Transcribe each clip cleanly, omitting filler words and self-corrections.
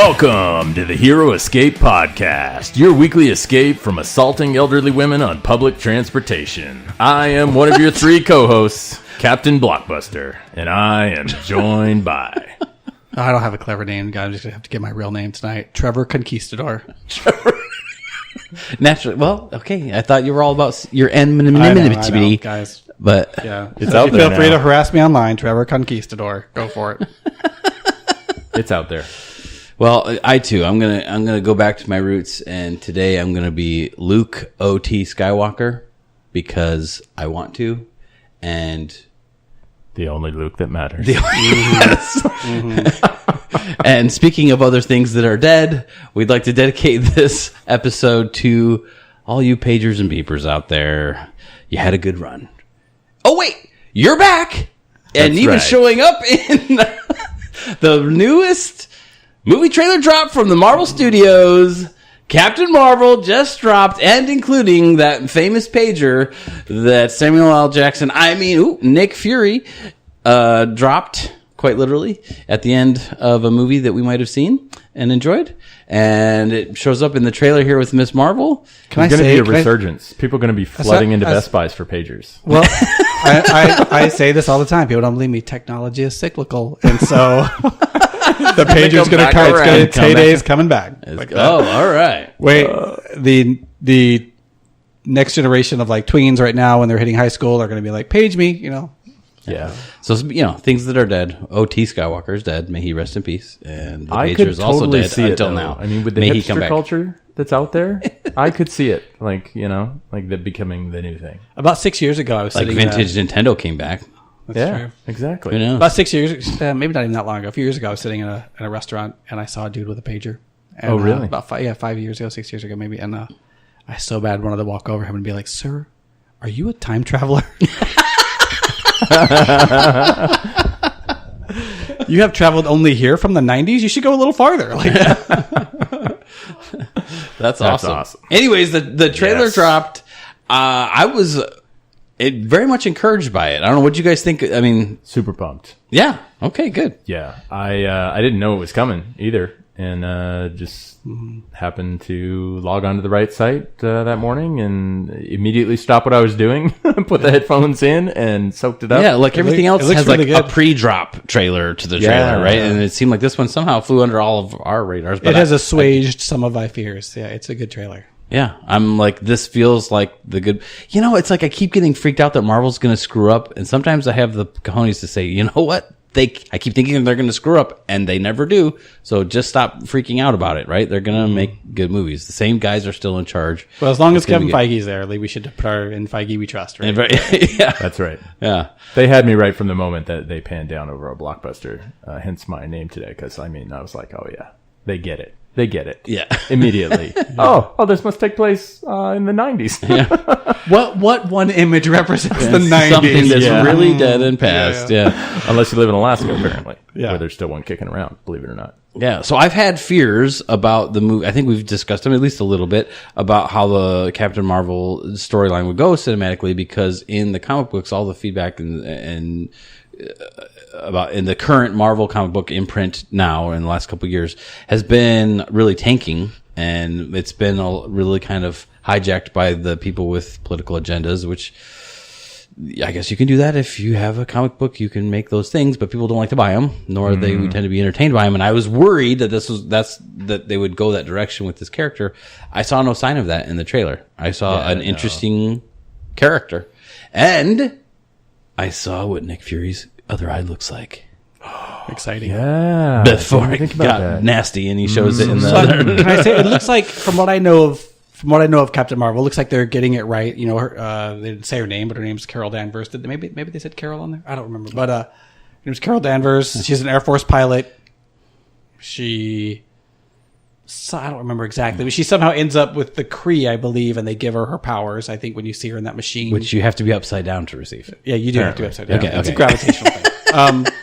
Welcome to the Hero Escape Podcast, your weekly escape from assaulting elderly women on public transportation. I am one of your three co-hosts, Captain Blockbuster, and I am joined by... I don't have a clever name, guys. I'm just going to have to get my real name tonight. Trevor Conquistador. Naturally. Well, okay. I thought you were all about your I know, guys. But yeah, It's out there feel free now. to harass me online, Trevor Conquistador. Go for it. It's out there. well, I too. I'm gonna go back to my roots, and today I'm gonna be Luke O.T. Skywalker because I want to, and The only Luke that matters. Yes. And speaking of other things that are dead, we'd like to dedicate this episode to all you pagers and beepers out there. You had a good run. Oh, wait, you're back. And That's even right. showing up in the newest movie trailer drop from the Marvel Studios. Captain Marvel just dropped, and including that famous pager that Samuel L. Jackson, Nick Fury, dropped, quite literally, at the end of a movie that we might have seen and enjoyed. And it shows up in the trailer here with Miss Marvel. There's going to be a resurgence. People are going to be flooding into Best Buys for pagers. Well, I say this all the time. People don't believe me. Technology is cyclical. And so the pager's going to come. It's Payday's coming back. Like Oh, all right. Wait, the next generation of like tweens right now, when they're hitting high school, are going to be like, page me, Yeah. So, things that are dead. O.T. Skywalker is dead. May he rest in peace. And the I pager could is also totally dead see it, until though. now. I mean, with the May he come hipster back. culture that's out there, I could see it. Like that becoming the new thing. About 6 years ago, I was Like sitting vintage Nintendo came back. That's true. Exactly. Who knows? About 6 years, maybe not even that long ago. A few years ago, I was sitting in a restaurant and I saw a dude with a pager. And, Oh, really? About 5 years ago, 6 years ago, maybe. And I so bad wanted to walk over him and be like, "Sir, are you a time traveler? You have traveled only here from the 90s? You should go a little farther." Like, That's awesome. awesome. Anyways, the trailer Yes. dropped. I was very much encouraged by it. I don't know what you guys think. I mean, Super pumped. yeah. Okay, good. Yeah. I didn't know it was coming either. And just happened to log onto the right site that morning and immediately stop what I was doing, put the headphones in, and soaked it up. Yeah, like everything else looks has really like a good. pre-drop trailer to the Yeah. trailer, right? And it seemed like this one somehow flew under all of our radars. But it has assuaged some of my fears. Yeah, it's a good trailer. Yeah, I'm like, this feels like the good. It's like I keep getting freaked out that Marvel's going to screw up, and sometimes I have the cojones to say, you know what? I keep thinking they're going to screw up, and they never do. So just stop freaking out about it, right? They're going to make good movies. The same guys are still in charge. Well, as long as It's gonna Kevin be Feige's there, like, we should put our in Feige we trust, right? yeah, That's right. yeah. They had me right from the moment that they panned down over a Blockbuster, hence my name today, because, I was like, oh, yeah, they get it. They get it. Yeah. Immediately. Oh, this must take place in the 90s. What one image represents the 90s? Something that's Yeah. really dead and past. Yeah. Unless you live in Alaska, apparently, Yeah. where there's still one kicking around, believe it or not. Yeah, so I've had fears about the movie. I think we've discussed them at least a little bit about how the Captain Marvel storyline would go cinematically, because in the comic books, all the feedback and about in the current Marvel comic book imprint now in the last couple of years has been really tanking, and it's been really kind of hijacked by the people with political agendas, which I guess you can do that if you have a comic book. You can make those things, but people don't like to buy them, nor they tend to be entertained by them. And I was worried that that they would go that direction with this character. I saw no sign of that in the trailer. I saw an interesting character, and I saw what Nick Fury's other eye looks like Exciting. Yeah. before it think about got that. nasty, and he shows it in the So, other. can I say, it looks like, from what I know of Captain Marvel, it looks like they're getting it right. They didn't say her name, but her name's Carol Danvers. Maybe they said Carol on there? I don't remember. But her name's Carol Danvers. She's an Air Force pilot. I don't remember exactly, but she somehow ends up with the Kree, I believe, and they give her her powers, I think, when you see her in that machine. Which you have to be upside down to receive. Yeah, you do have to be upside down. Okay, It's a okay. gravitational thing.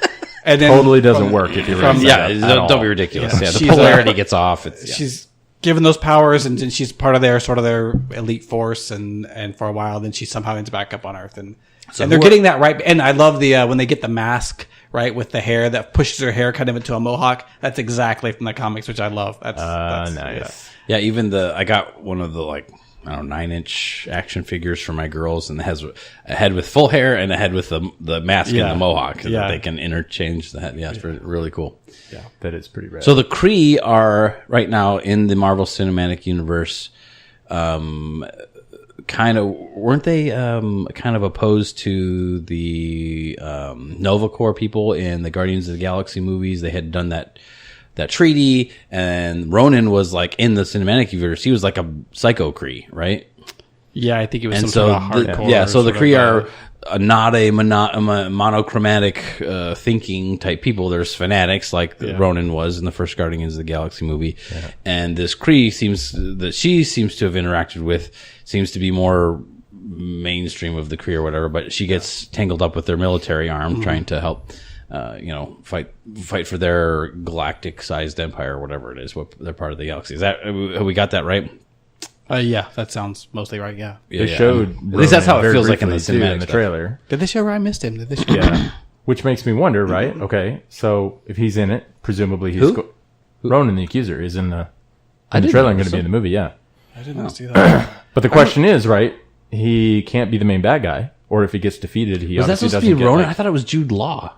And then Totally doesn't work if you're from- right. Yeah, don't be ridiculous. Yeah. Yeah, the She's, polarity gets off. It's, she's given those powers, and she's part of their sort of their elite force, and for a while, then she somehow ends back up on Earth, and they're getting that right. And I love the when they get the mask right with the hair that pushes her hair kind of into a mohawk. That's exactly from the comics, which I love. That's nice. Yeah, even I got one of the 9-inch action figures for my girls, and it has a head with full hair and a head with the mask and the mohawk, so that they can interchange the head. Yeah, it's really cool. Yeah, that is pretty rad. So the Kree are right now in the Marvel Cinematic Universe. Kind of weren't they kind of opposed to the Nova Corps people in the Guardians of the Galaxy movies? They had done that treaty, and Ronan was in the cinematic universe. He was like a psycho Kree, right? Yeah, I think it was And some so sort of hardcore. so the sort Kree of, are not a monochromatic thinking type people. There's fanatics like Ronan was in the first Guardians of the Galaxy movie, and this Kree seems to have interacted with seems to be more mainstream of the Kree or whatever. But she gets tangled up with their military arm, trying to help. Fight for their galactic-sized empire, or whatever it is. What they're part of the galaxy. Is that have we got that right? Yeah, that sounds mostly right. Yeah. They showed at least that's how it feels like in the briefly, too, cinematic in the stuff. trailer. Did they show where I missed him? Did they show? Yeah, which makes me wonder, right? Okay, so if he's in it, presumably he's Ronan the Accuser is in the trailer and going to be in the movie. Yeah, I didn't see that. but the question is, right? He can't be the main bad guy, or if he gets defeated, he Was that obviously supposed doesn't to be get, Ronan? I thought it was Jude Law.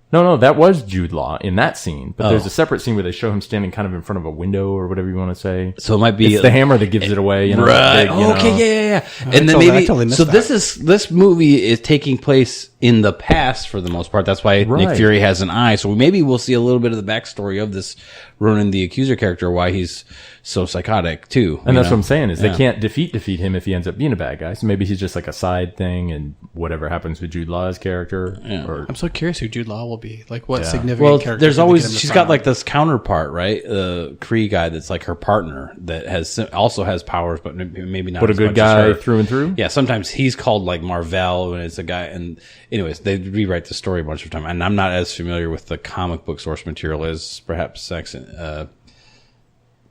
No, that was Jude Law in that scene. But there's a separate scene where they show him standing kind of in front of a window or whatever you want to say. So it might be It's the hammer that gives it away. You know, Right. big, you know. Okay. Yeah. I And then totally- I maybe totally missed so. that. This movie is taking place in the past for the most part. That's why Nick Right. Fury has an eye. So maybe we'll see a little bit of the backstory of this Ronan the Accuser character, why he's so psychotic too. And that's what I'm saying is they can't defeat him if he ends up being a bad guy. So maybe he's just like a side thing, and whatever happens with Jude Law's character. Or, I'm so curious who Jude Law will be. Like, what significant Well, character? there's did they get always him to she's sign got on? like this counterpart, right? The Kree guy that's like her partner that also has powers, but maybe not. but a as good much guy as her. through and through. Yeah, sometimes he's called like Marvel, and it's a guy. And anyways, they rewrite the story a bunch of time. And I'm not as familiar with the comic book source material as perhaps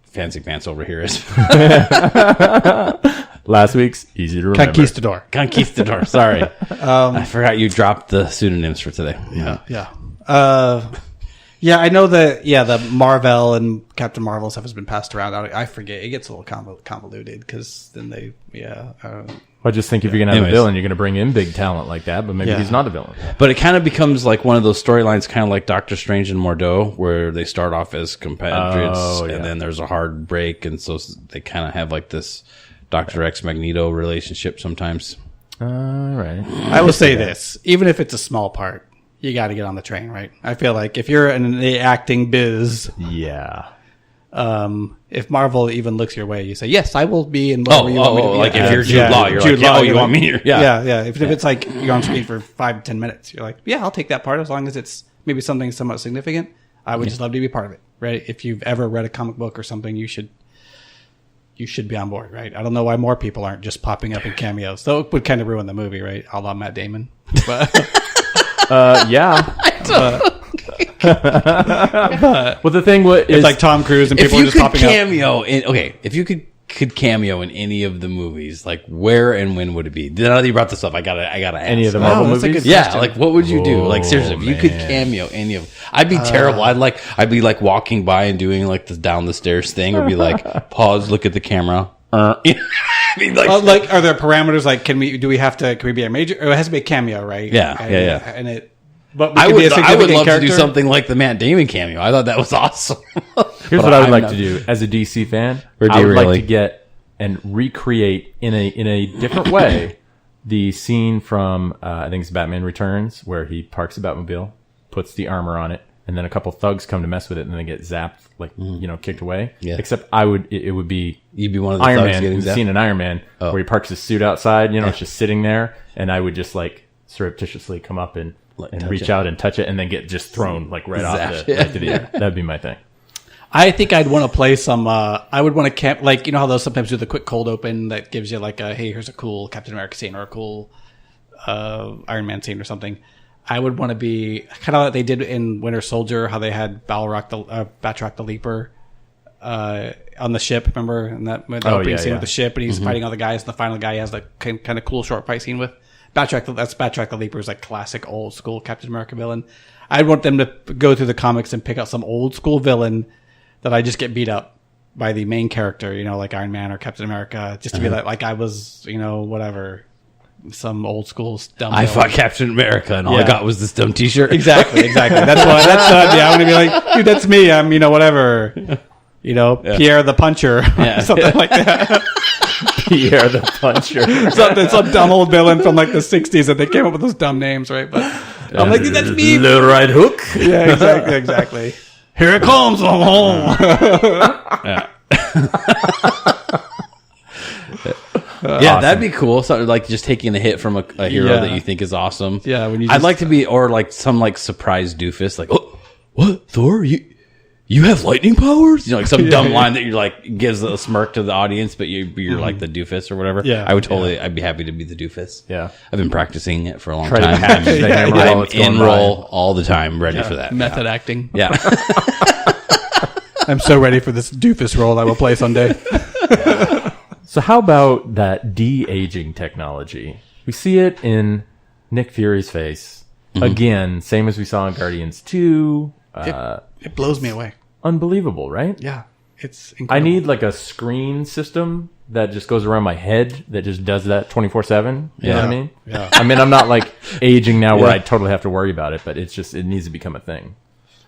Fancy Pants over here is. Last week's easy to remember. Conquistador. Sorry, I forgot you dropped the pseudonyms for today. Yeah. I know that. Yeah, the Marvel and Captain Marvel stuff has been passed around. I forget. It gets a little convoluted because then they. I just think if you're gonna have Anyways. a villain, you're gonna bring in big talent like that. But maybe he's not a villain. But it kind of becomes like one of those storylines, kind of like Doctor Strange and Mordo, where they start off as compatriots, and then there's a hard break, and so they kind of have like this Dr. X Magneto relationship sometimes. All right. I will say this: even if it's a small part, you got to get on the train, right? I feel like if you're in the acting biz, Yeah. if Marvel even looks your way, you say, yes, I will be in whatever you want me to be. Like in. if you're Jude Law, you're like, Law, you want me here? Yeah. If it's like you're on screen for 5-10 minutes, you're like, yeah, I'll take that part as long as it's maybe something somewhat significant. I would just love to be part of it, right? If you've ever read a comic book or something, you should be on board, right? I don't know why more people aren't just popping up in cameos. Though it would kind of ruin the movie, right? A la Matt Damon. But Yeah. Well, the thing is it's like Tom Cruise and If people are you just could popping up. cameo if you could cameo in any of the movies, like where and when would it be? Now that you brought this up, I gotta ask. any of the Marvel that's a movies. good Yeah, question. like what would you do? Like seriously, if you could man. cameo any of, I'd be terrible. I'd be like walking by and doing like the down the stairs thing, or be like pause, look at the camera. I mean, Like, are there parameters? Like, can we be a major? Or it has to be a cameo, right? Yeah. And it, but we I could would be a significant love character. to do something like the Matt Damon cameo. I thought that was awesome. Here's what I would like to do as a DC fan. Or do I you would really? like to get and recreate in a different way the scene from I think it's Batman Returns where he parks the Batmobile, puts the armor on it, and then a couple thugs come to mess with it, and then they get zapped, like kicked away. Yeah. Except it would be You'd be one of the Iron thugs Man. getting You've zapped? seen an Iron Man where he parks his suit outside. It's just sitting there, and I would just like surreptitiously come up and touch reach it. out and touch it, and then get just thrown like right off Zapped. right to the air. That'd be my thing. I think I'd want to play some. I would want to camp, like, how they'll sometimes do the quick cold open that gives you like a, hey, here's a cool Captain America scene or a cool Iron Man scene or something. I would want to be kind of like they did in Winter Soldier, how they had Batroc the Leaper on the ship. Remember in that opening scene with the ship, and he's fighting all the guys. And the final guy has like kind of cool short fight scene with Backtrack the Leaper's like classic old school Captain America villain. I want them to go through the comics and pick out some old school villain that I just get beat up by the main character, like Iron Man or Captain America, just to be like I was, whatever, some old school dumb. I fought Captain America, and all I got was this dumb T-shirt. Exactly. That's I'm gonna be like, dude, that's me. I'm, whatever, Pierre the Puncher, something like that. Pierre the Puncher. some dumb old villain from like the 60s that they came up with those dumb names, right? But I'm like, dude, that's me. The right hook. Yeah, exactly. Here it comes, I'm home. Awesome. That'd be cool. So, like just taking a hit from a hero that you think is awesome. Yeah, I'd like to be, or like some like surprise doofus, like, oh, what, Thor? You have lightning powers? Like some dumb line that you're like gives a smirk to the audience, but you're like the doofus or whatever. Yeah, I would I'd be happy to be the doofus. Yeah, I've been practicing it for a long Try time. I'm in role all the time, ready for that. Method acting. Yeah. I'm so ready for this doofus role I will play someday. So how about that de-aging technology? We see it in Nick Fury's face. Again, same as we saw in Guardians 2. It blows me away. Unbelievable, right? Yeah. It's incredible. I need like a screen system that just goes around my head that just does that 24/7. You know what I mean? Yeah. I mean, I'm not like aging now where I totally have to worry about it, but it needs to become a thing.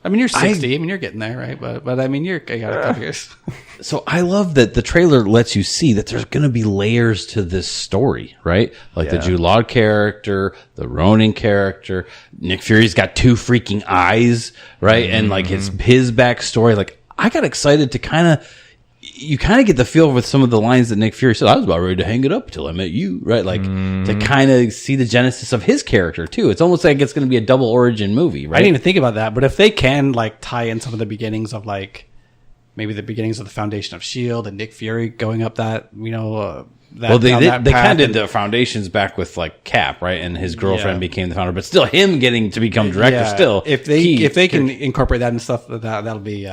I mean, you're 60. I mean, you're getting there, right? But I mean, you got a couple years. So I love that the trailer lets you see that there's going to be layers to this story, right? Like the Jude Law character, the Ronin character. Nick Fury's got 2 freaking eyes, right? And like his backstory. Like I got excited to you kind of get the feel with some of the lines that Nick Fury said. I was about ready to hang it up until I met you, right? Like to kind of see the genesis of his character too. It's almost like it's going to be a double origin movie, right? I didn't even think about that, but if they can like tie in some of the beginnings of like maybe the beginnings of the foundation of S.H.I.E.L.D. and Nick Fury going up that, they kind of did the foundations back with like Cap, right? And his girlfriend became the founder, but still him getting to become director still. If they can incorporate that and stuff, that'll be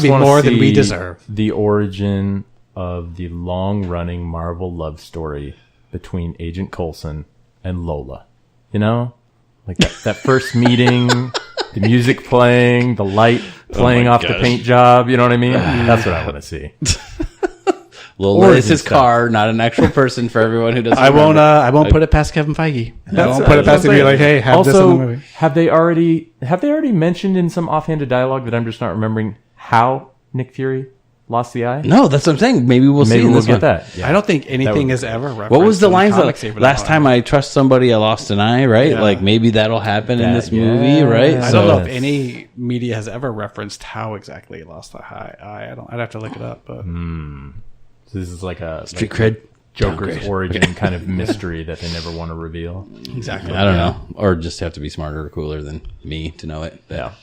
more than we deserve. The origin of the long-running Marvel love story between Agent Coulson and Lola. Like that first meeting, the music playing, the light playing off the paint job. You know what I mean? That's what I want to see. Lola is his car, not an actual person. For everyone who doesn't, I won't put it past Kevin Feige. I won't put it past him. Be like, hey, have this in the movie. Have they already mentioned in some offhanded dialogue that I'm just not remembering how Nick Fury lost the eye? No, that's what I'm saying. Maybe we'll see. We'll get that. Yeah. I don't think anything is ever referenced. What was the lines that last time I trust somebody, I lost an eye, right? Yeah. Like maybe that'll happen in this movie, right? I don't know if any media has ever referenced how exactly he lost the eye. I'd have to look it up, but. So this is like a street cred Joker's origin kind of mystery that they never want to reveal. Exactly. I don't know, or just have to be smarter or cooler than me to know it. Yeah.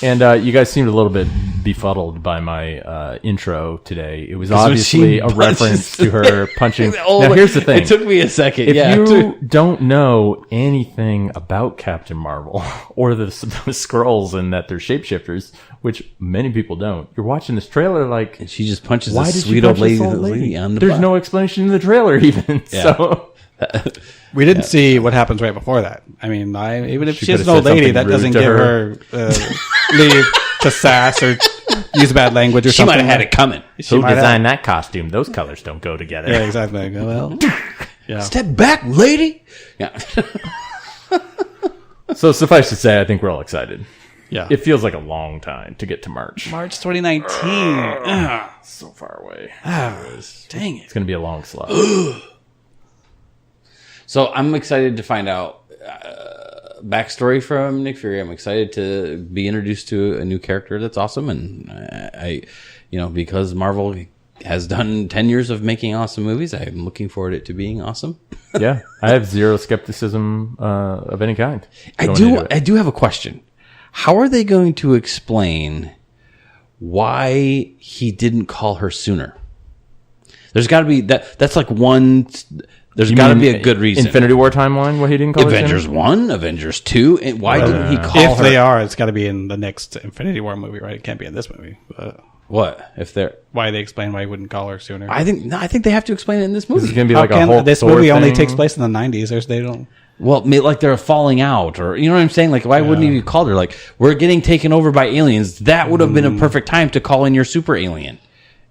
And you guys seemed a little bit befuddled by my intro today. It was obviously a reference to her punching. Now, here's the thing. It took me a second. If you don't know anything about Captain Marvel or the Skrulls and that they're shapeshifters, which many people don't, you're watching this trailer like... And she just punches why a did sweet you old punch this lady on the There's butt. no explanation in the trailer even. Yeah. So... We didn't see what happens right before that. I mean, even if She she's could've an old said lady, something that rude doesn't to give her. her leave to sass or use bad language or She something. might have had it coming. Who designed that costume? Those colors don't go together. Yeah, exactly. Well, yeah. Step back, lady. Yeah. So suffice to say, I think we're all excited. Yeah. It feels like a long time to get to March. March 2019. So far away. Dang it. It's going to be a long slog. So I'm excited to find out backstory from Nick Fury. I'm excited to be introduced to a new character that's awesome, and I because Marvel has done 10 years of making awesome movies, I'm looking forward to it to being awesome. Yeah, I have zero skepticism of any kind. I do have a question. How are they going to explain why he didn't call her sooner? There's got to be that's like one. There's got to be a good reason. Infinity War timeline, why he didn't call Avengers her 1, Avengers 2. And why didn't he call If her? they are, it's got to be in the next Infinity War movie, right? It can't be in this movie. But What if they're? Why they explain why he wouldn't call her sooner? I think they have to explain it in this movie. This is gonna be How like a can whole this Thor movie only thing. takes place in the 90s? They don't. Well, like they're falling out, or you know what I'm saying? Like, why wouldn't you call her? Like, we're getting taken over by aliens. That would have been a perfect time to call in your super alien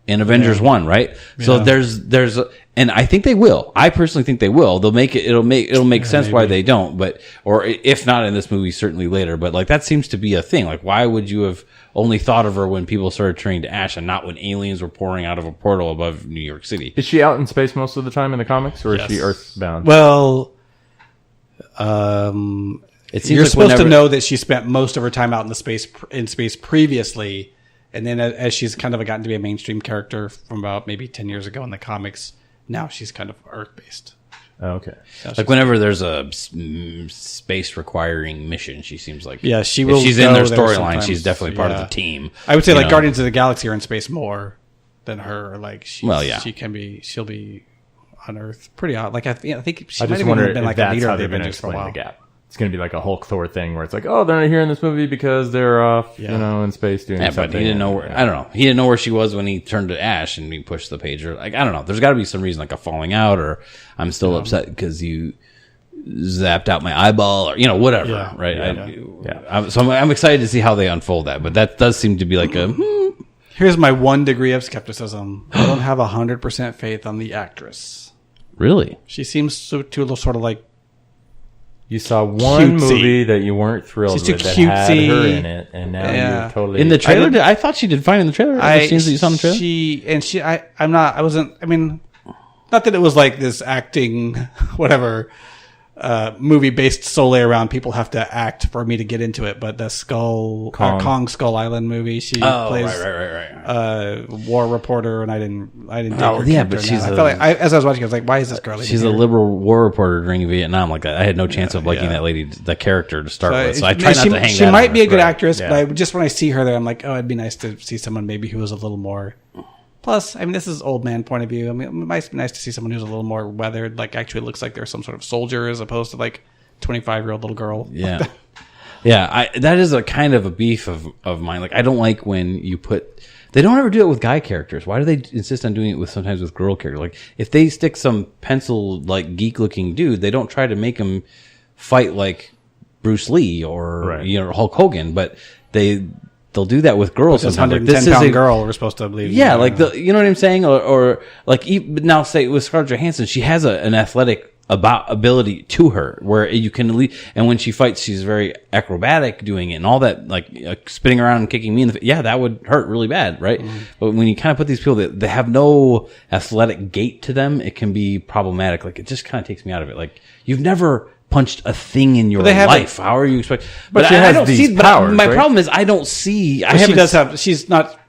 in Avengers 1, right? So and I think they will. I personally think they will. They'll make it. It'll make sense why they don't. But or if not in this movie, certainly later. But like that seems to be a thing. Like, why would you have only thought of her when people started turning to ash and not when aliens were pouring out of a portal above New York City? Is she out in space most of the time in the comics, or is she Earthbound? Well, It seems you're like supposed to whenever- know that she spent most of her time out in space previously, and then as she's kind of gotten to be a mainstream character from about maybe 10 years ago in the comics, now she's kind of Earth based. Oh, okay. Like whenever there's a space requiring mission, she seems like She if will. she's in their go there storyline. sometimes. She's definitely part of Yeah. the team. I would say you like know? Guardians of the Galaxy are in space more than her. Like she'll be on Earth pretty odd. Like I think she I might just have wonder even been if like a that's leader how of the they're going to Avengers for a explain while. the gap. It's going to be like a Hulk Thor thing where it's like, oh, they're not here in this movie because they're off, in space doing Yeah, but something. he didn't know where. I don't know. He didn't know where she was when he turned to ash and he pushed the pager. Like I don't know. There's got to be some reason, like a falling out, or I'm still upset because you zapped out my eyeball, or whatever. Yeah. Right? Yeah. So I'm excited to see how they unfold that. But that does seem to be like a. Here's my 1 degree of skepticism. I don't have 100% faith on the actress. Really? She seems to sort of like. You saw one Cutesy. movie that you weren't thrilled She's too with that had cutesy. her in it, and now you're totally... In the trailer, I thought she did fine in the trailer. The scenes that you saw in the trailer. I wasn't. I mean, not that it was like this acting, whatever, movie based solely around people have to act for me to get into it. But the Kong Skull Island movie, she plays right. war reporter, and I didn't dig her yeah, character but in she's that. a- I felt like as I was watching, I was like, why is this girl? She's a liberal war reporter during Vietnam. Like I had no chance of liking that lady, the character to start with. So I try not to hang. She that might on be a her. good actress, yeah. but just when I see her there, I'm like, oh, it'd be nice to see someone maybe who was a little more. Plus, I mean, this is old man point of view. I mean, it might be nice to see someone who's a little more weathered, like actually looks like they're some sort of soldier as opposed to like 25-year-old little girl. Yeah. Yeah, that is a kind of a beef of mine. Like, I don't like when you put... They don't ever do it with guy characters. Why do they insist on doing it sometimes with girl characters? Like, if they stick some pencil, like, geek-looking dude, they don't try to make him fight like Bruce Lee or, Hulk Hogan, but they'll do that with girls. This sometimes. 110-pound girl, we're supposed to believe. Yeah, like you know what I'm saying, or like even now, say with Scarlett Johansson, she has an athletic ability to her where you can and when she fights, she's very acrobatic doing it and all that, like spinning around and kicking me in the face. Yeah, that would hurt really bad, right? Mm-hmm. But when you kind of put these people that they have no athletic gait to them, it can be problematic. Like it just kind of takes me out of it. Like you've never punched a thing in your life. How are you expect? But she has these powers, my right? problem is I don't see. She does have. She's not.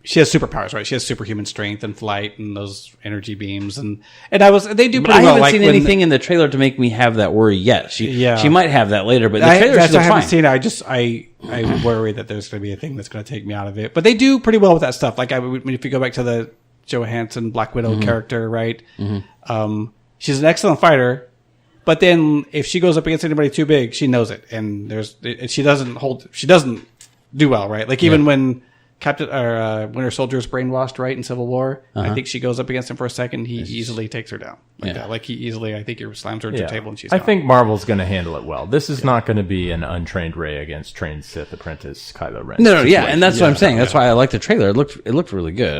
She has superpowers, right? She has superhuman strength and flight and those energy beams, and they do pretty I well. haven't like seen anything in the trailer to make me have that worry yet. She might have that later, but in the trailer she looks I haven't fine. seen it. I worry that there's going to be a thing that's going to take me out of it. But they do pretty well with that stuff. Like if you go back to the Johansson Black Widow character, right? Mm-hmm. She's an excellent fighter, but then if she goes up against anybody too big, she knows it, and she doesn't do well, right? Like even when Winter Soldier is brainwashed, right, in Civil War, I think she goes up against him for a second. He easily takes her down. Like he easily, I think, he slams her into the table and she's I gone. think Marvel's going to handle it well. This is not going to be an untrained Rey against trained Sith apprentice Kylo Ren. No, and that's what I'm saying. That's why I like the trailer. It looked really good.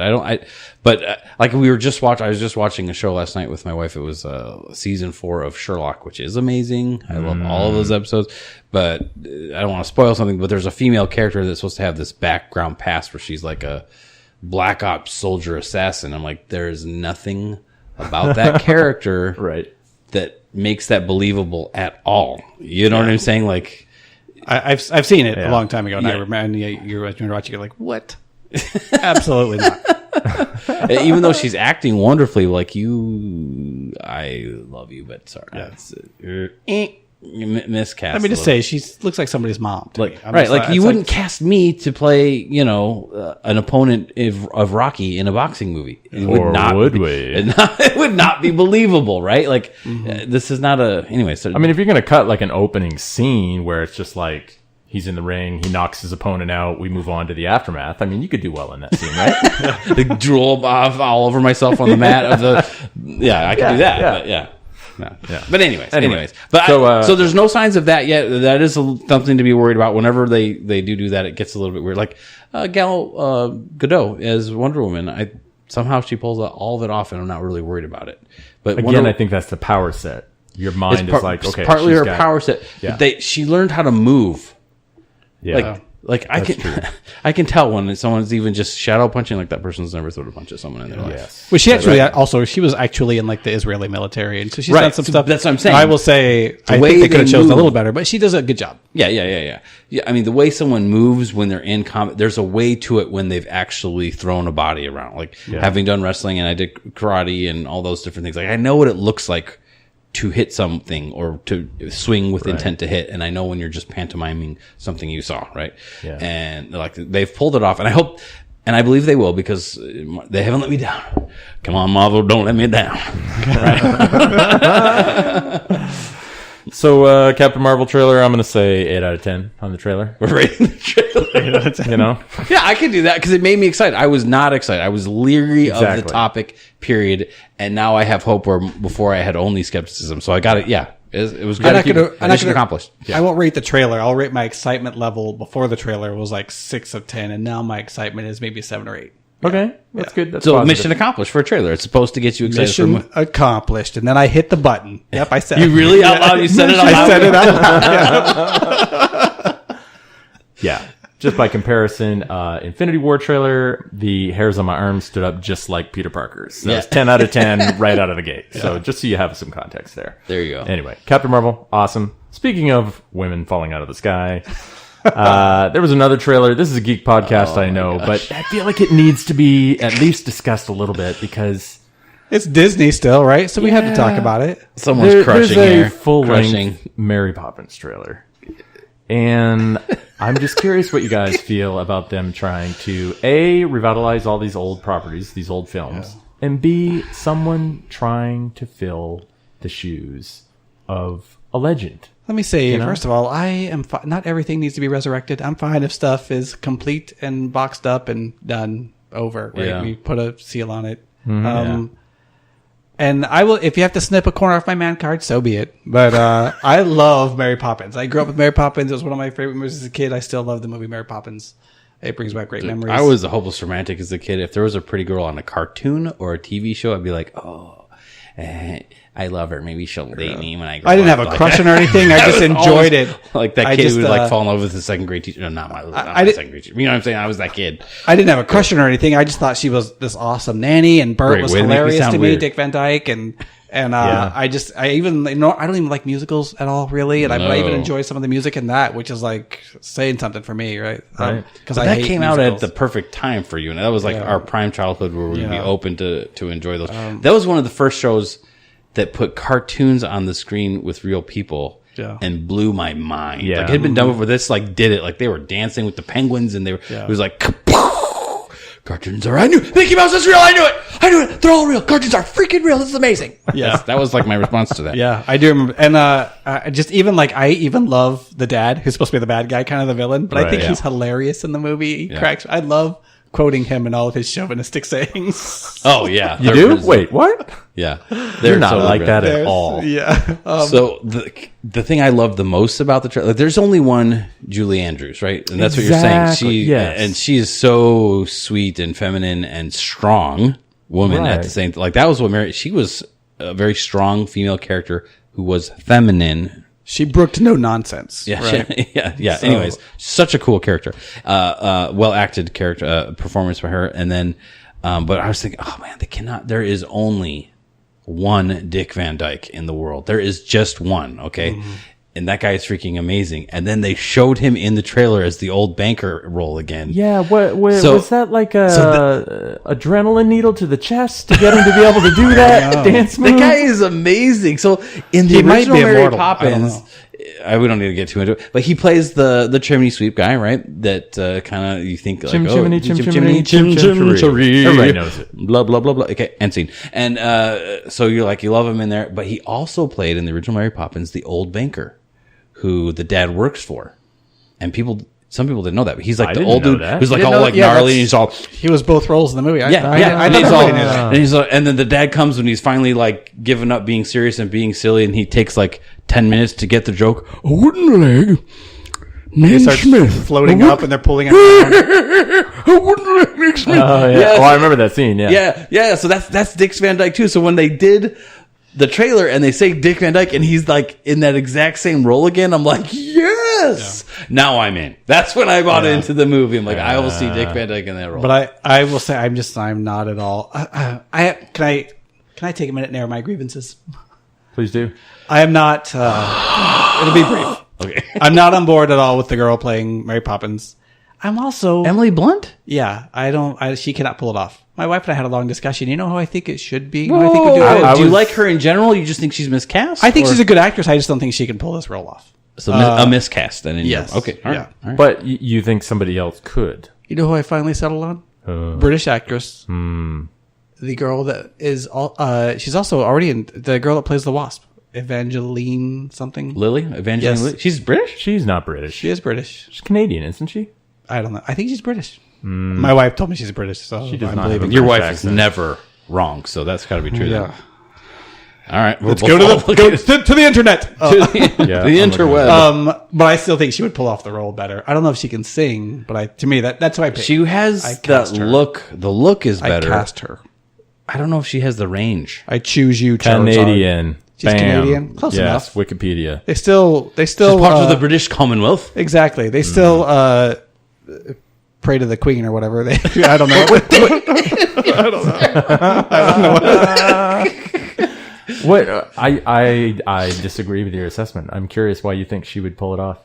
But like I was just watching a show last night with my wife. It was season 4 of Sherlock, which is amazing. I love all of those episodes. But I don't want to spoil something. But there's a female character that's supposed to have this background past where she's like a black ops soldier assassin. I'm like, there's nothing about that character right that makes that believable at all. You know what I'm saying? Like, I've seen it a long time ago, and I remember you're watching. You're like, what? Absolutely not. Even though she's acting wonderfully, like I love you, but sorry, miscast. Let me just say, she looks like somebody's mom. Like you wouldn't cast me to play, an opponent of Rocky in a boxing movie. It would not be believable, right? Like this is not a anyway. So I mean, if you're going to cut like an opening scene where it's just like He's in the ring. He knocks his opponent out. We move on to the aftermath. I mean, you could do well in that scene, right? The drool all over myself on the mat of the. Yeah, I can do that. But yeah. No. Yeah. But anyways. But so there's no signs of that yet. That is something to be worried about. Whenever they do that, it gets a little bit weird. Like Gal Gadot as Wonder Woman, somehow she pulls all of it off, and I'm not really worried about it. But again, I think that's the power set. Your mind is like, okay, partly her power set. Yeah. She learned how to move. Yeah. Like I can tell when someone's even just shadow punching, like that person's never thrown a punch at someone in their life. Yes. Well, she was actually in like the Israeli military, and so she's done some stuff. That's what I'm saying. I will say, I think they could have chosen a little better, but she does a good job. Yeah. I mean, the way someone moves when they're in combat, there's a way to it when they've actually thrown a body around. Like having done wrestling and I did karate and all those different things. Like I know what it looks like to hit something or to swing with intent to hit. And I know when you're just pantomiming something you saw, right? Yeah. And like they've pulled it off, and I hope, and I believe they will, because they haven't let me down. Come on, Marvel, don't let me down. So, Captain Marvel trailer, I'm going to say 8 out of 10 on the trailer. We're rating the trailer. 8 out of 10. You know? Yeah, I could do that because it made me excited. I was not excited. I was leery of the topic, period. And now I have hope where before I had only skepticism. So I got it. Yeah. It was good. Mission accomplished. Yeah. I won't rate the trailer. I'll rate my excitement level before the trailer was like 6 of 10. And now my excitement is maybe 7 or 8. Okay, that's good. That's so positive. Mission accomplished for a trailer. It's supposed to get you excited. Mission accomplished, and then I hit the button. Yep, I said. You really out loud? You said it out loud? I said it out loud. Yeah. Just by comparison, Infinity War trailer, the hairs on my arms stood up just like Peter Parker's. So it's 10 out of 10 right out of the gate. Yeah. So just so you have some context there. There you go. Anyway, Captain Marvel, awesome. Speaking of women falling out of the sky, there was another trailer. This is a geek podcast, I know, but I feel like it needs to be at least discussed a little bit because it's Disney still, right? So we have to talk about it. Someone's crushing here. There's a full-length Mary Poppins trailer. And I'm just curious what you guys feel about them trying to, A, revitalize all these old properties, these old films, and B, someone trying to fill the shoes of a legend. Let me say, first of all, I am not everything needs to be resurrected. I'm fine if stuff is complete and boxed up and done over. Right? Yeah. We put a seal on it. Mm-hmm. And I will, if you have to snip a corner off my man card, so be it. But I love Mary Poppins. I grew up with Mary Poppins. It was one of my favorite movies as a kid. I still love the movie Mary Poppins. It brings back great memories. I was a hopeless romantic as a kid. If there was a pretty girl on a cartoon or a TV show, I'd be like, I love her. Maybe she'll date me when I grow up. I didn't have a crush on her or anything. I just enjoyed it. Like that kid who would like fall in love with his second grade teacher. No, not my second grade teacher. You know what I'm saying? I was that kid. I didn't have a crush on her or anything. I just thought she was this awesome nanny, and Bert was hilarious to me. Dick Van Dyke I don't even like musicals at all, really. And I even enjoy some of the music in that, which is like saying something for me, right? Because that came out at the perfect time for you, and that was like our prime childhood where we'd be open to enjoy those. That was one of the first shows that put cartoons on the screen with real people and blew my mind. Yeah. Like it had been done before. This like did it. Like they were dancing with the penguins and it was like cartoons are. I knew Mickey Mouse is real. I knew it. They're all real. Cartoons are freaking real. This is amazing. Yeah, that was like my response to that. Yeah, I do remember. And I even love the dad who's supposed to be the bad guy, kind of the villain. But I think he's hilarious in the movie. He cracks. I love quoting him and all of his chauvinistic sayings. Oh yeah, you do? Wait, what? Yeah, they're not totally like that at all. Yeah. So the thing I love the most about the trailer, there's only one Julie Andrews, right? And that's what you're saying. And she is so sweet and feminine and strong woman at the same. Like that was what Mary. She was a very strong female character who was feminine. She brooked no nonsense. Yeah, right? yeah. So, anyways, such a cool character, well acted character, performance by her. And then, but I was thinking, oh man, they cannot. There is only one Dick Van Dyke in the world. There is just one. Okay. Mm-hmm. And that guy is freaking amazing. And then they showed him in the trailer as the old banker role again. Yeah, was that like a adrenaline needle to the chest to get him to be able to do that dance move? The guy is amazing. So in the original Mary Poppins, we don't need to get too into it, but he plays the chimney sweep guy, right? That kind of you think like chimney. Everybody knows it. Blah blah blah blah. Okay, end scene. And so you love him in there, but he also played in the original Mary Poppins the old banker who the dad works for. and some people didn't know that. But he's like I the didn't old know dude that. who's like You didn't all know like that? Yeah, gnarly, and that's- he's all He was both roles in the movie. yeah. I And thought he's all, everybody knew that. and he's and then the dad comes when he's finally like giving up being serious and being silly, and he takes like 10 minutes to get the joke. A wooden leg. He Name starts Smith. floating up, and they're pulling him down. A wooden leg, Nick Smith. Oh yeah. Yes. Oh, I remember that scene. Yeah. Yeah. So that's Dick Van Dyke too. So when they did the trailer and they say Dick Van Dyke and he's like in that exact same role again, I'm like, yes. Now I'm in. That's when I bought into the movie. I'm like, I will see Dick Van Dyke in that role. But I will say I'm not at all. Can I take a minute and air my grievances? Please do. I am not. It'll be brief. Okay. I'm not on board at all with the girl playing Mary Poppins. I'm also Emily Blunt? yeah. I don't. She cannot pull it off. My wife and I had a long discussion. You know who I think it should be? Who I think would do Oh, it? do you like her in general? You just think she's miscast? I think Or- she's a good actress. I just don't think she can pull this role off. So a miscast then. yes. Okay. All right. Yeah. All right. But you think somebody else could? You know who I finally settled on? British actress. The girl that is all. She's also already in the girl that plays the Wasp, Evangeline something. Lily? Evangeline Yes. Lilly? She's British? She's not British. She is British. She's Canadian, isn't she? I don't know. I think she's British. My wife told me she's British, so She does I'm not believing have a Your British wife is accent. never wrong, so that's got to be true. Yeah. Then. All right. Let's go to the internet. Yeah, the I'm looking interweb. But I still think she would pull off the role better. I don't know if she can sing, but to me that's what I pick. She has I that cast her. look. The look is I better. cast her. I don't know if she has the range. I choose you, Charizard. Canadian. She's Bam. Canadian? Close yes, enough. Wikipedia. They still She's part of the British Commonwealth. exactly. They still pray to the Queen or whatever. I don't know. What? I disagree with your assessment. I'm curious why you think she would pull it off.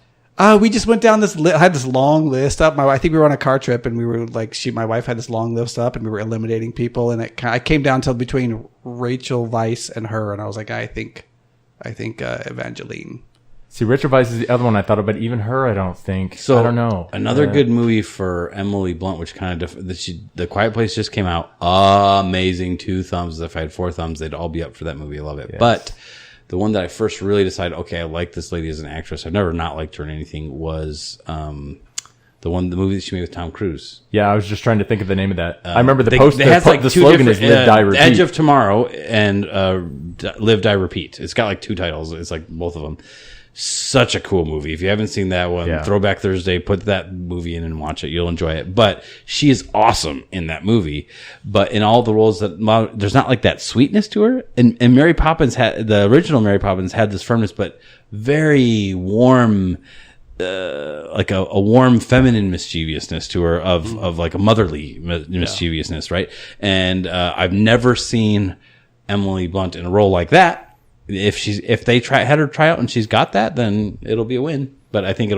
We just went down this. I had this long list up. I think we were on a car trip, and we were like, my wife had this long list up, and we were eliminating people, and I came down to between Rachel Weisz and her, and I was like, I think Evangeline. See, Richard Weisz is the other one I thought of, but even her, I don't think. So I don't know. Another good movie for Emily Blunt, which kind of The Quiet Place just came out. Amazing. 2 thumbs. If I had 4 thumbs, they'd all be up for that movie. I love it. Yes. But the one that I first really decided, okay, I like this lady as an actress. I've never not liked her in anything. Was the movie that she made with Tom Cruise. Yeah, I was just trying to think of the name of that. I remember the post. It has like the 2 slogan is different, "Live, Die, Repeat." Edge of Tomorrow and Live, Die, Repeat. It's got like 2 titles. It's like both of them. Such a cool movie. If you haven't seen that one, Yeah. Throwback Thursday, put that movie in and watch it. You'll enjoy it. But she is awesome in that movie. But in all the roles there's not like that sweetness to her. And Mary Poppins the original Mary Poppins had this firmness, but very warm, like a warm feminine mischievousness to her of like a motherly mischievousness, right? And I've never seen Emily Blunt in a role like that. If they had her try out and she's got that, then it'll be a win. But I think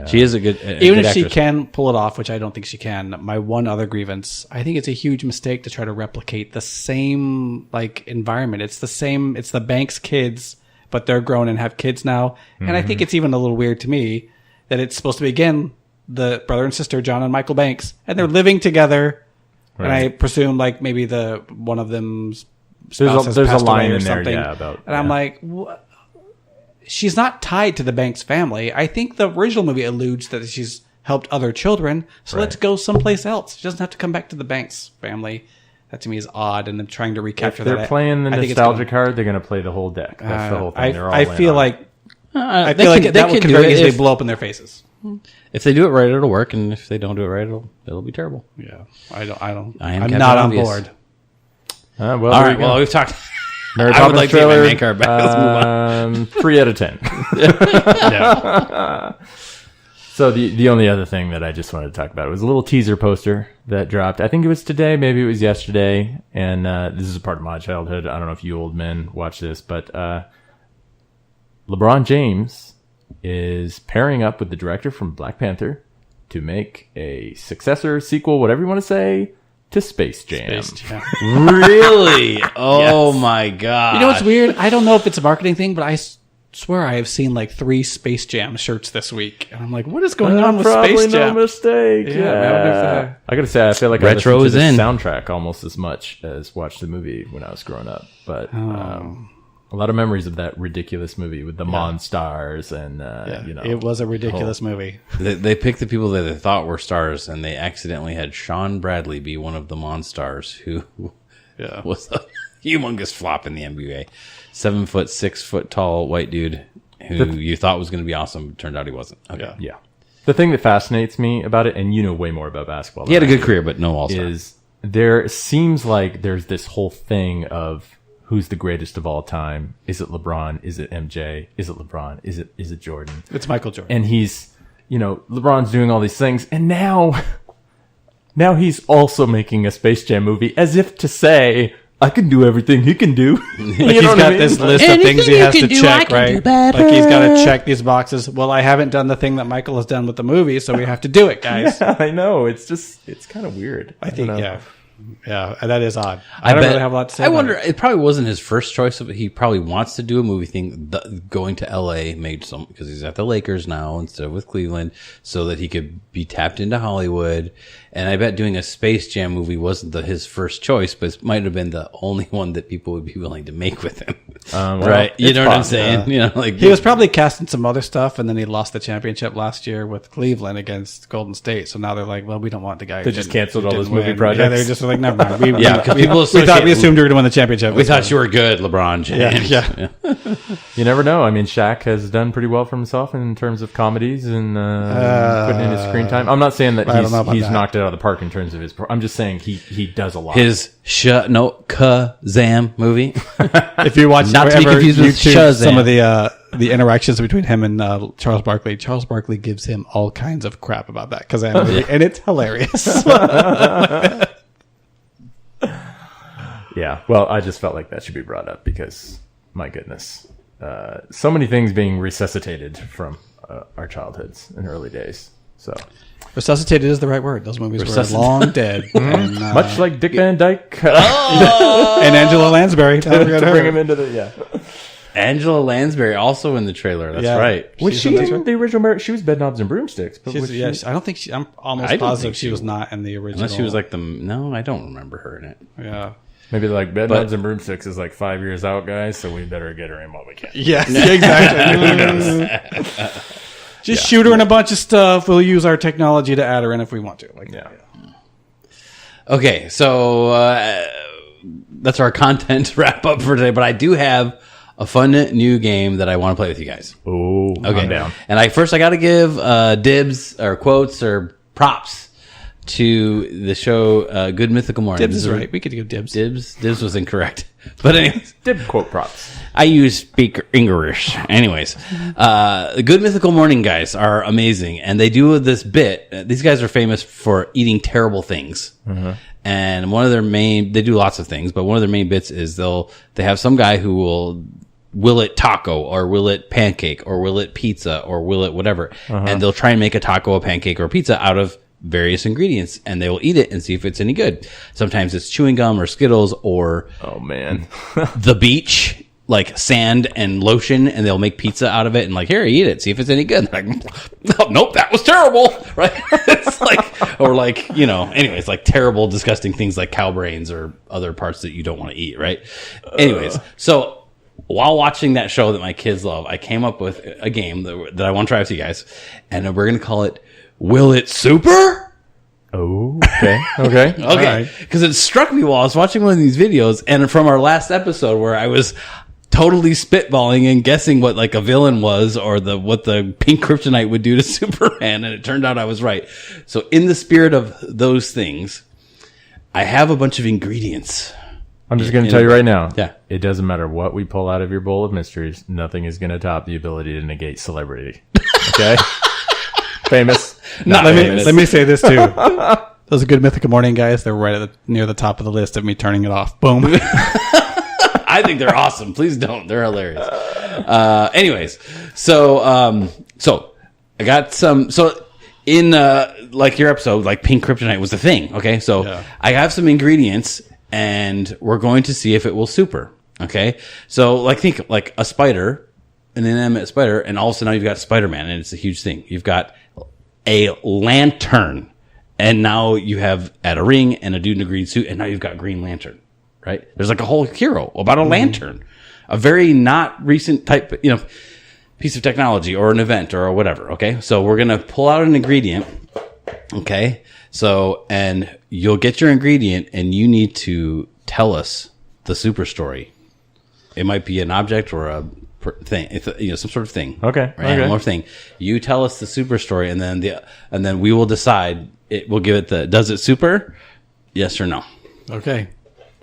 she is a good Even good if she actress. can pull it off, which I don't think she can. My one other grievance, I think it's a huge mistake to try to replicate the same like environment. It's the same. It's the Banks kids, but they're grown and have kids now. And I think it's even a little weird to me that it's supposed to be again the brother and sister John and Michael Banks, and they're living together. Right. And I presume like maybe one of them's There's spouse has a passed line away or in there, something. yeah, about. And I'm like, she's not tied to the Banks family. I think the original movie alludes that she's helped other children. So let's go someplace else. She doesn't have to come back to the Banks family. That to me is odd, and them trying to if recapture they're that. playing the I think it's nostalgia gonna- card, they're going to play the whole deck. That's the whole thing. They're all I in feel on it. like I they feel like can- that they could can very do it easily if- blow up in their faces. If they do it right, it'll work, and if they don't do it right, it'll be terrible. Yeah, I don't. I am I'm Captain not on Obvious. board. Well, All there right, you go. well, we've talked. Mary I would Poppins like to get my trailer, main card back. Let's move on. 3 out of 10. Yeah. So the only other thing that I just wanted to talk about was a little teaser poster that dropped. I think it was today, maybe it was yesterday. And this is a part of my childhood. I don't know if you old men watch this, but LeBron James is pairing up with the director from Black Panther to make a successor, sequel, whatever you want to say, to Space Jam. Really? Oh my god! You know what's weird? I don't know if it's a marketing thing, but I swear I have seen like 3 Space Jam shirts this week, and I'm like, what is going on with Probably Space Jam? no mistake. Yeah, Yeah, I gotta say, I feel like Retro I is listened to in. the soundtrack almost as much as watched the movie when I was growing up. But A lot of memories of that ridiculous movie with the Monstars and, It was a ridiculous movie. They picked the people that they thought were stars, and they accidentally had Sean Bradley be one of the Monstars, who was a humongous flop in the NBA. 7 foot, 6 foot tall white dude who you thought was going to be awesome. Turned out he wasn't. Okay. Yeah. The thing that fascinates me about it, and you know way more about basketball He had a good career, but no all-star. is there seems like there's this whole thing of who's the greatest of all time. Is it LeBron? Is it MJ? Is it LeBron? Is it Jordan? It's Michael Jordan. And he's, LeBron's doing all these things, and now he's also making a Space Jam movie as if to say, I can do everything he can do. He's got this list of things he has to check, right? Like he's got to check these boxes. Well, I haven't done the thing that Michael has done with the movie, so we have to do it, guys. Yeah, I know. It's kind of weird. I think, yeah, that is odd. I don't bet- really have a lot to say. I about wonder. it. It probably wasn't his first choice. He probably wants to do a movie thing. Going to L.A. made some because he's at the Lakers now instead of with Cleveland, so that he could be tapped into Hollywood. And I bet doing a Space Jam movie wasn't his first choice, but it might have been the only one that people would be willing to make with him. Right? You know what I'm saying? He was probably casting some other stuff, and then he lost the championship last year with Cleveland against Golden State. So now they're like, well, we don't want the guy. They who just didn't- canceled who all those didn't movie win. projects. Yeah, they were just like, never mind. because people we assumed you were going to win the championship. We thought you were good, LeBron James. Yeah. You never know. I mean, Shaq has done pretty well for himself in terms of comedies and putting in his screen time. I'm not saying that I don't know about he's that. knocked it out of the park in terms of his. I'm just saying he does a lot. His Kazam movie. If you watch Not to be ever confused with YouTube Shazam. some of the interactions between him and Charles Barkley gives him all kinds of crap about that Kazam movie, and it's hilarious. Yeah. Well, I just felt like that should be brought up because, my goodness, so many things being resuscitated from our childhoods and early days. So Resuscitated is the right word. Those movies were long dead. And, much like Dick Van Dyke, and Angela Lansbury. to bring him into the Angela Lansbury also in the trailer. That's Yeah. right. Was she in the original? She was Bedknobs and Broomsticks. But was I don't think I'm almost I don't positive think she was not in the original. Unless she was like no, I don't remember her in it. yeah. maybe like Bedknobs and Broomsticks is like 5 years out, guys. So we better get her in while we can. Yes, exactly. Just shoot her in a bunch of stuff. We'll use our technology to add her in if we want to. Yeah. Okay, so that's our content wrap up for today. But I do have a fun new game that I want to play with you guys. Oh, Okay, I'm down. And I got to give dibs or quotes or props to the show Good Mythical Morning. Dibs is right. We could give dibs. Dibs was incorrect. But anyways, Dib quote props. I use speak English. Anyways, the Good Mythical Morning guys are amazing, and they do this bit. These guys are famous for eating terrible things, and one of their they do lots of things, but one of their main bits is they have some guy who will it taco or will it pancake or will it pizza or will it whatever, and they'll try and make a taco, a pancake, or a pizza out of various ingredients, and they will eat it and see if it's any good. Sometimes it's chewing gum or Skittles or Oh man. the beach, like sand and lotion, and they'll make pizza out of it and like, here, eat it, see if it's any good. Like, oh, nope, that was terrible, right? It's like, or like, anyways, like terrible, disgusting things like cow brains or other parts that you don't want to eat, right? Anyways, so while watching that show that my kids love, I came up with a game that I want to try with you guys, and we're going to call it Will It Super? Oh, okay. Okay. Okay, because it struck me while I was watching one of these videos, and from our last episode where I was totally spitballing and guessing what like a villain was or what the pink kryptonite would do to Superman, and it turned out I was right. So in the spirit of those things, I have a bunch of ingredients. I'm just going to tell you right now. Yeah. It doesn't matter what we pull out of your bowl of mysteries. Nothing is going to top the ability to negate celebrity. Okay? Famous. Not famous. Let me say this too. Those are Good Mythical Morning guys. They're right near the top of the list of me turning it off. Boom. I think they're awesome. Please don't. They're hilarious. Anyways, so I got some. So in like your episode, like pink kryptonite was the thing. Okay, so Yeah. I have some ingredients, and we're going to see if it will super. Okay, so like think like a spider, an inanimate spider, and all of a sudden now you've got Spider-Man, and it's a huge thing. You've got a lantern, and now you have add a ring and a dude in a green suit, and now you've got Green Lantern. Right? There's like a whole hero about a lantern. a very not recent type, piece of technology or an event or whatever. Okay. So we're going to pull out an ingredient. Okay. So, and you'll get your ingredient and you need to tell us the super story. It might be an object or a thing, some sort of thing. Okay. Right? Animal or thing. You tell us the super story and then we will decide we'll give it does it super? Yes or no. Okay.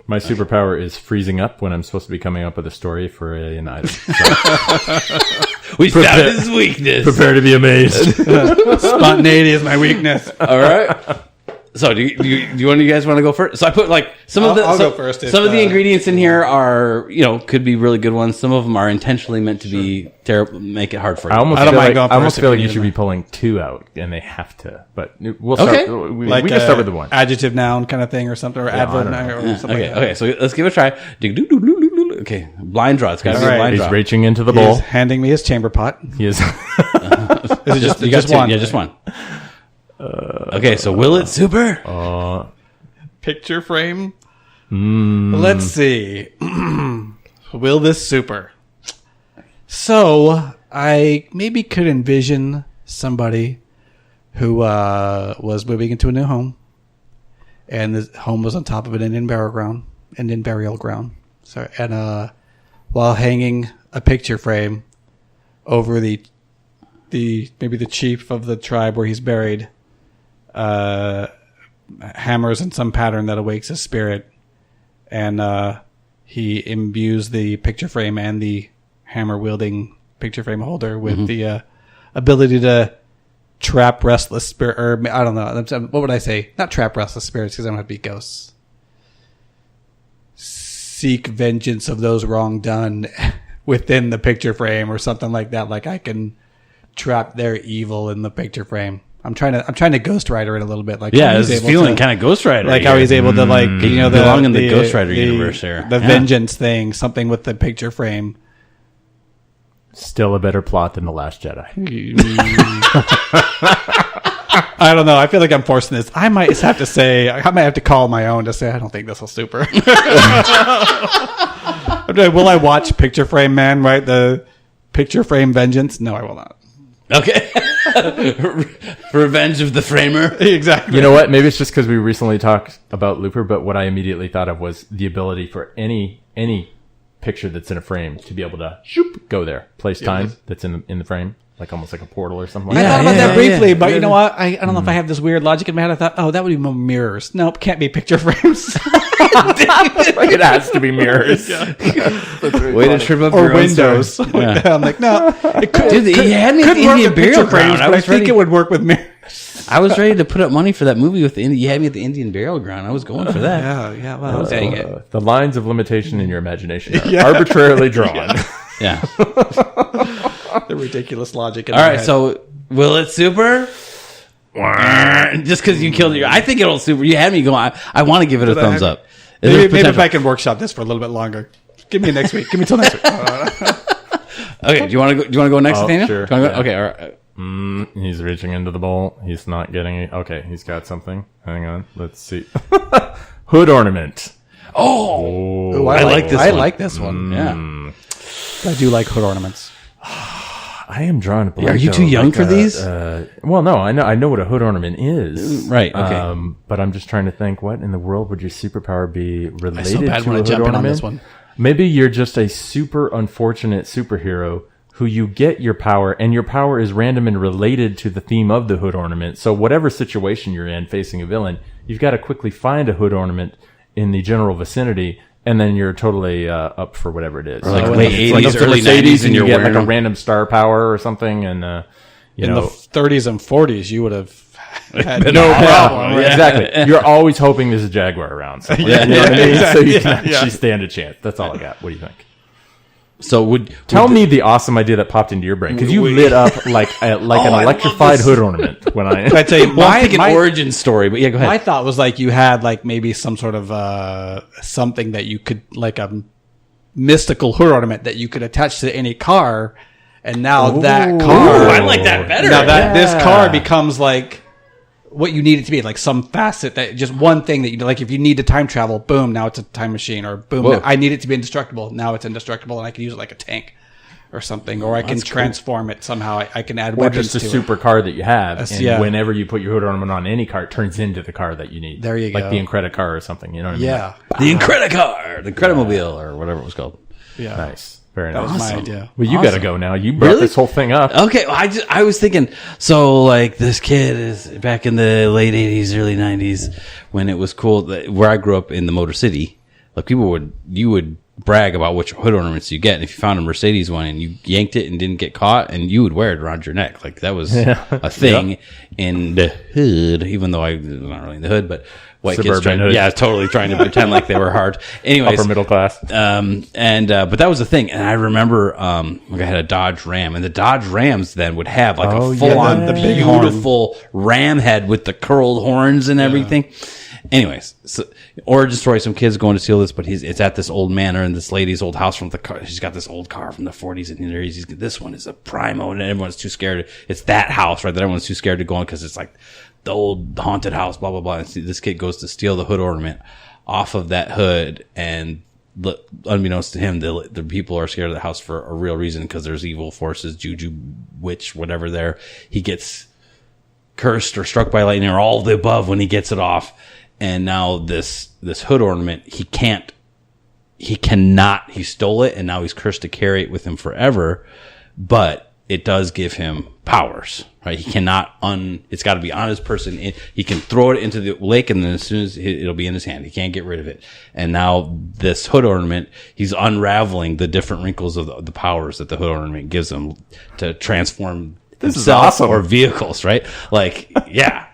My superpower is freezing up when I'm supposed to be coming up with a story for an item. So We found his weakness. prepare to be amazed. Spontaneity is my weakness. All right. So do you guys want to go first? So I put like I'll go first if, Some of the ingredients in here are could be really good ones. Some of them are intentionally meant to be terrible, make it hard for you. I almost I don't feel mind like, going I almost first feel if like you you should need be pulling 2 out, and they have to. But we'll start. Okay. We Like can start with the one. adjective noun kind of thing or something, or adverb I noun don't or something. Okay. So let's give it a try. Okay. Blind draw. It's got to be a All right. blind He's draw. reaching into the He's bowl. handing me his chamber pot. He is. Is it just, You got just two. one? Yeah, just one. Okay. So will it super? Picture frame. Let's see. Will this super? So I maybe could envision somebody who was moving into a new home, and the home was on top of an Indian burial ground. So, and while hanging a picture frame over the maybe the chief of the tribe where he's buried, hammers in some pattern that awakes his spirit, and he imbues the picture frame and the hammer wielding picture frame holder with the ability to trap restless spirit, or I don't know, what would I say? Not trap restless spirits, because I don't have to be ghosts. Seek vengeance of those wrong done within the picture frame or something like that. Like I can trap their evil in the picture frame. I'm trying to Ghost Rider it a little bit. Like Yeah, how it's he's able feeling to- kind of Ghost Rider. like how he's able to belong in the Ghost Rider universe here. The Yeah. vengeance thing, something with the picture frame. Still a better plot than The Last Jedi. I don't know. I feel like I'm forcing this. I might have to call my own to say I don't think this will super. Will I watch Picture Frame Man? Right, the Picture Frame Vengeance? No, I will not. Okay. Revenge of the Framer. Exactly. You know what? Maybe it's just because we recently talked about Looper, but what I immediately thought of was the ability for any picture that's in a frame to be able to go there, place time that's in the frame, like almost like a portal or something. I Like thought about that briefly, but Yeah. you know what? I don't know if I have this weird logic in my head. I thought, that would be more mirrors. Nope, can't be picture frames. that. Like it has to be mirrors. Way to trip up or your own windows. story. Like that. I'm like, no. It could, Dude, he had me at could the work Indian with picture burial frames, ground. but I think it would work with mirrors. I was ready to put up money for that movie with the Indian. You had me at the Indian burial ground. I was going for that. Yeah. Well, dang it. The lines of limitation in your imagination are arbitrarily drawn. Yeah. The ridiculous logic. All right. So will it super? Just because you killed it, I think it'll super. You had me going. I want to give it a thumbs up. Maybe if Potential. I can workshop this for a little bit longer. Give me next week. Give me till next week. Okay. Do you want to go? Do you want to go next, Oh, Nathaniel? sure. Do you wanna go? Yeah. Okay. All right. He's reaching into the bowl. He's not getting it. Okay, he's got something. Hang on. Let's see. Hood ornament. Oh. Ooh, I like this I one. like this one. Yeah. I do like hood ornaments. I am drawing a blank. Are you too though, young for a- these? Well, no. I know what a hood ornament is. Right, okay. But I'm just trying to think. What in the world would your superpower be related I so bad to when a I hood jump in on ornament? this one. Maybe you're just a super unfortunate superhero who you get your power, and your power is random and related to the theme of the hood ornament. So whatever situation you're in facing a villain, you've got to quickly find a hood ornament in the general vicinity, and then you're totally up for whatever it is. Or like So late it's like 80s, a early Mercedes, 90s, and you and get you're like a wearing them. random star power or something, and you In know. the 30s and 40s, you would have had No problem, problem. yeah. Exactly. You're always hoping there's a Jaguar around. Somewhere. You know what I mean? So you can actually stand a chance. That's all I got. What do you think? So Tell me the awesome idea that popped into your brain, because you lit up like an electrified hood ornament when I. I tell you, Well, I'm thinking my origin story, but yeah, go ahead. my thought was like you had like maybe some sort of something that you could like a mystical hood ornament that you could attach to any car, and now that car. I like that better. Now that this Yeah. car becomes like what you need it to be, like some facet that just one thing that you like. If you need to time travel, boom, now it's a time machine, or boom, Whoa. I need it to be indestructible. Now it's indestructible, and I can use it like a tank or something, or I can transform it somehow. I can add Or weapons just a to super it. car that you have, and yeah. whenever you put your hood ornament on any car, it turns into the car that you need. There you like go. the Incredicar car or something. You know what I mean? Yeah, The Incredicar, the Incredimobile, or whatever it was called. yeah. Nice. Very That nice. was my idea. Well, you got to go now. You brought Really? this whole thing up. Okay, well, I was thinking, so like this kid is back in the late 80s, early 90s when it was cool, where I grew up in the Motor City, like you would brag about which hood ornaments you get. And if you found a Mercedes one and you yanked it and didn't get caught, and you would wear it around your neck. Like that was a thing in the hood, even though I was not really in the hood, but white kids Suburban hood. totally trying to pretend like they were hard. Anyways, Upper middle class. but that was the thing. And I remember, like I had a Dodge Ram, and the Dodge Rams then would have like a full on the big horn. beautiful ram head with the curled horns and everything. Anyways, so origin story, some kids going to steal this, but it's at this old manor in this lady's old house from the car. She's got this old car from the 40s, and this one is a Primo, and everyone's too scared. It's that house, right? That everyone's too scared to go in because it's like the old haunted house, blah, blah, blah. And this kid goes to steal the hood ornament off of that hood, and unbeknownst to him, the people are scared of the house for a real reason because there's evil forces, juju, witch, whatever there. He gets cursed or struck by lightning or all of the above when he gets it off. And now this hood ornament, he stole it, and now he's cursed to carry it with him forever. But it does give him powers, right? He cannot it's got to be on his person. He can throw it into the lake, and then as soon as it'll be in his hand, he can't get rid of it. And now this hood ornament, he's unraveling the different wrinkles of the powers that the hood ornament gives him to transform himself or vehicles, right? Like, yeah.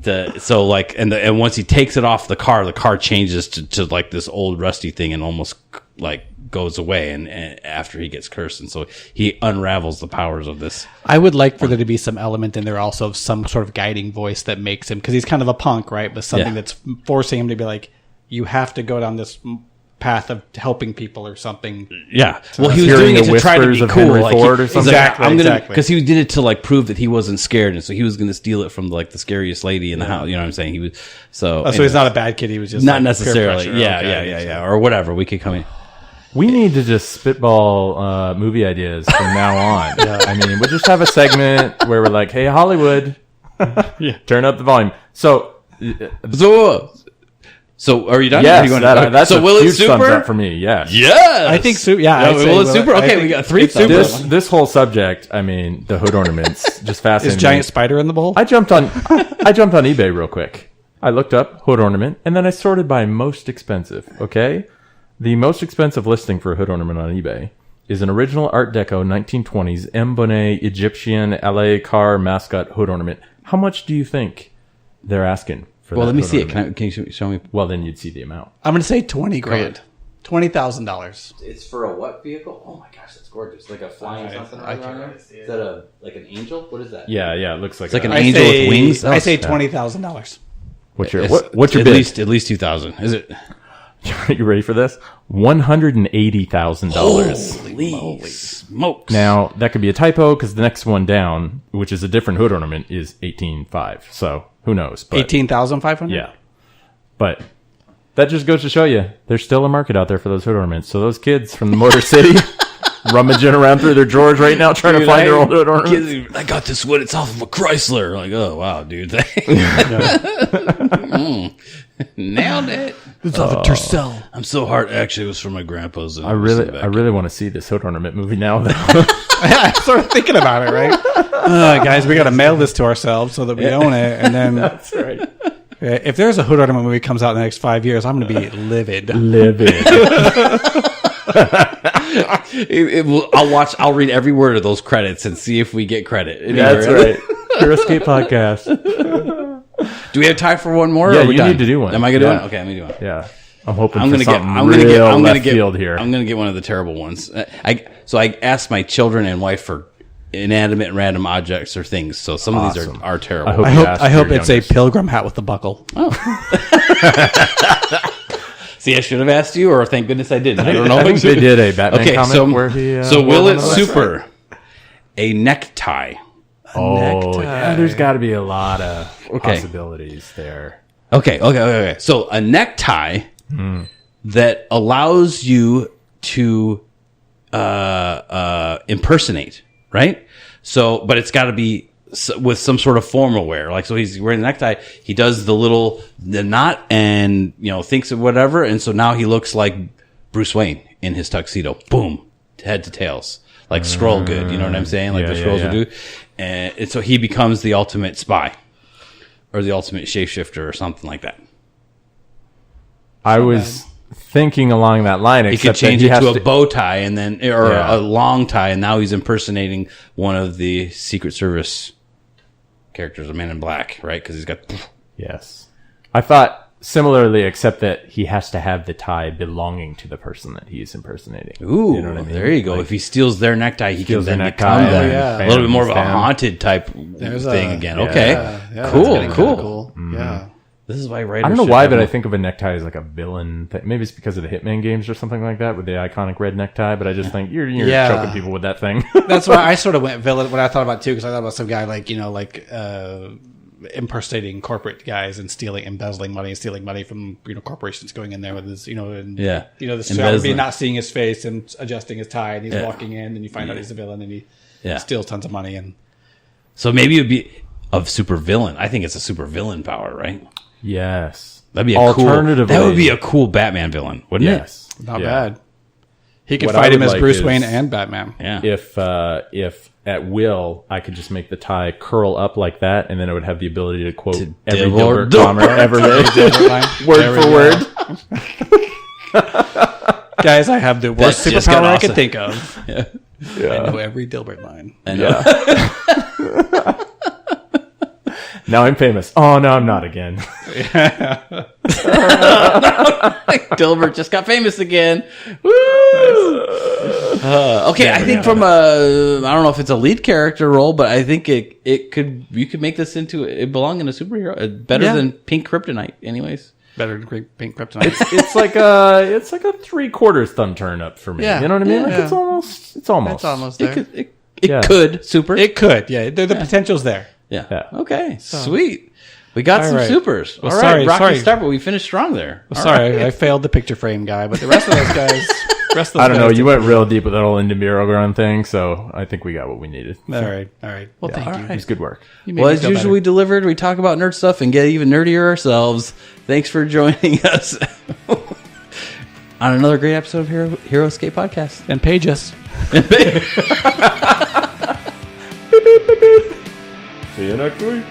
And once he takes it off the car changes to like this old rusty thing and almost like goes away and after he gets cursed, and so he unravels the powers of this. I would like for there to be some element in there also of some sort of guiding voice that makes him, because he's kind of a punk, right? But something that's forcing him to be like, you have to go down this path of helping people or something. Yeah. Well, he was doing it to try to be of cool. Henry Like Ford or something. Exactly. Because he did it to like prove that he wasn't scared, and so he was going to steal it from like the scariest lady in the house. You know what I'm saying? He was so So he's not a bad kid. He was just not like necessarily. peer pressure. Yeah, Okay. yeah, or whatever. We could come in. We need to just spitball movie ideas from now on. I mean, we'll just have a segment where we're like, hey, Hollywood, turn up the volume. So are you done? Yes, Are you going that's so a Will It huge thumbs Super? up for me. Yes. Yes. I think so. Yeah, I'd say Will It Will It- Super? I Okay, think we got 3 it's up Super. there. This whole subject, I mean, the hood ornaments, just fascinating. Is giant spider in the bowl? I jumped on eBay real quick. I looked up hood ornament, and then I sorted by most expensive. Okay, the most expensive listing for a hood ornament on eBay is an original Art Deco 1920s M. Bonnet Egyptian LA car mascot hood ornament. How much do you think they're asking for? Well, that let me hood see it. ornament? Can you show me? Well, then you'd see the amount. I'm going to say 20 grand. $20,000. It's for a what vehicle? Oh my gosh, that's gorgeous! Like a flying something. I can't really see it. Is that like an angel? What is that? Yeah, it looks like It's like an I angel say, with wings. I say $20,000. What's your It's- what's your at bid? least 2,000. Is it? You ready for this? $180,000. Holy smokes! Now that could be a typo because the next one down, which is a different hood ornament, is 18.5. So who knows? But 18,500? yeah, but that just goes to show you there's still a market out there for those hood ornaments. So those kids from the Motor City rummaging around through their drawers right now trying to find their old hood ornaments. I got this wood. It's off of a Chrysler. Like, oh wow, dude, nailed it. It's off a Tercel. I'm so hard. Actually, it was from my grandpa's. I really want to see this hood ornament movie now. Though. I started thinking about it, right? Guys, we got to mail this to ourselves so that we own it. And then That's right. if there's a hood ornament movie comes out in the next 5 years, I'm going to be livid. I'll read every word of those credits and see if we get credit. That's right. Hero Escape Podcast. Do we have time for one more? Yeah, or are we you done? need to do one. Am I gonna do Yeah. one? Okay, I'm gonna do one. Yeah, I'm hoping I'm for gonna get. something I'm gonna get. real I'm gonna left get. field here. I'm gonna get one of the terrible ones. So I asked my children and wife for inanimate random objects or things. So some of these are terrible. I hope- I hope your it's a youngest. pilgrim hat with the buckle. See, I should have asked you, or thank goodness I didn't. I don't know. I think they did a Batman comic so where he. so wore will one it of those. super a necktie Oh, necktie. yeah, there's got to be a lot of possibilities there. Okay. So a necktie that allows you to impersonate, right? So, but it's got to be with some sort of formal wear. Like, so he's wearing a necktie. He does the knot and, thinks of whatever. And so now he looks like Bruce Wayne in his tuxedo. Boom. Head to tails. Like Skrull good. You know what I'm saying? Like the Skrulls would do. And so he becomes the ultimate spy or the ultimate shapeshifter or something like that. I was thinking along that line. He could change it to a bow tie and then, or a long tie, and now he's impersonating one of the Secret Service characters, a Man in Black, right? Because he's got. Yes, I thought similarly, except that he has to have the tie belonging to the person that he's impersonating. Ooh, you know what I mean? There you go. Like, if he steals their necktie, he can then necktie, become a little bit more of a haunted type thing again. Okay, cool. Cool. Yeah. This is why writers. I don't know why, but I think of a necktie as like a villain thing. Maybe it's because of the Hitman games or something like that with the iconic red necktie. But I just think you're choking people with that thing. That's why I sort of went villain when I thought about it too, because I thought about some guy like impersonating corporate guys and embezzling money and stealing money from corporations, going in there with his the strategy, not seeing his face and adjusting his tie, and he's walking in and you find out he's a villain and he steals tons of money. And so maybe it'd be a super villain. I think it's a super villain power, right? Yes, that'd be alternatively. That would be a cool Batman villain, wouldn't it? Not bad. He could fight him as Bruce Wayne and Batman. Yeah. If at will I could just make the tie curl up like that, and then it would have the ability to quote every Dilbert comic ever made, word for word. Guys, I have the worst superpower I could think of. Yeah. I know every Dilbert line. I know. Now I'm famous. Oh, no, I'm not again. Dilbert just got famous again. Woo! Okay, I think from I don't know if it's a lead character role, but I think you could make this into it belong in a superhero better than Pink Kryptonite, anyways. Better than Pink Kryptonite. It's like a 3/4 thumb turn up for me. Yeah. You know what I mean? Yeah. Like it's almost there. It could super. It could. Yeah, the potential's there. Yeah. Okay. Sweet. We got some supers. Well, all right. Rocky start, but we finished strong there. Well, sorry, I failed the picture frame guy, but the rest of those guys. I don't know. You went real deep with that whole Indie run thing, so I think we got what we needed. All right. Well, thank you. It was good work. Well, as usual, we delivered. We talk about nerd stuff and get even nerdier ourselves. Thanks for joining us on another great episode of Hero Escape Podcast. And page us. See you next week.